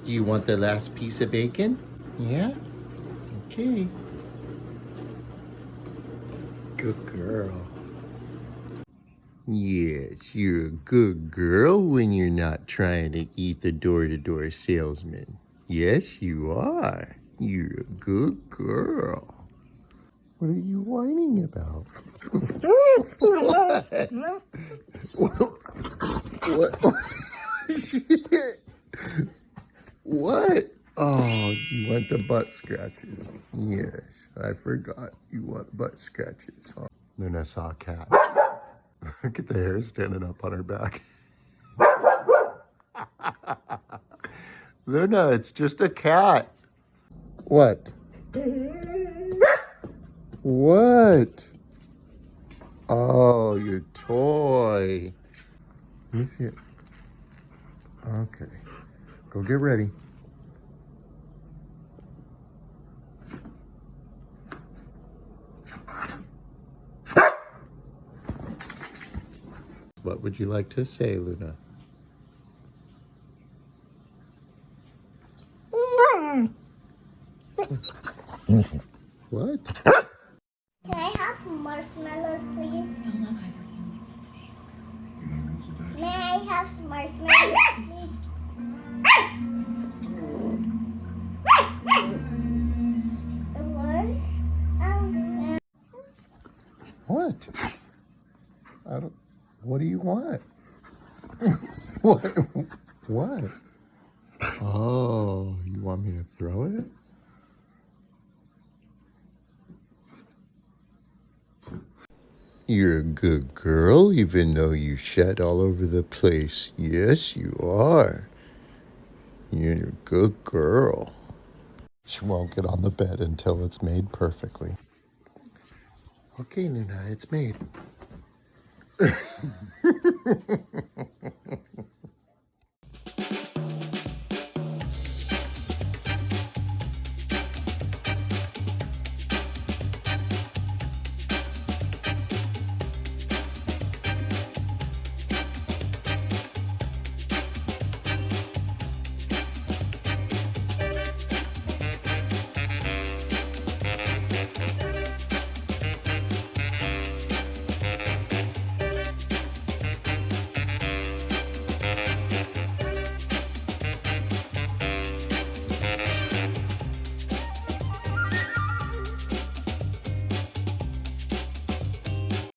Do you want the last piece of bacon? Yeah? Okay. Good girl. Yes, you're a good girl when you're not trying to eat the door-to-door salesman. Yes, you are. You're a good girl. What are you whining about? What? What? Shit. What? Oh, you want the butt scratches. Yes, I forgot. You want butt scratches, huh? Then I saw a cat. Look at the hair standing up on her back. Luna, it's just a cat. What? What? Oh, your toy. Let me see it. Okay. Go get ready. What would you like to say, Luna? What? Can I have marshmallows, please? May I have some marshmallows, please? What? I don't. What do you want? What? What? Oh, you want me to throw it? You're a good girl, even though you shed all over the place. Yes, you are. You're a good girl. She won't get on the bed until it's made perfectly. Okay, Luna, it's made.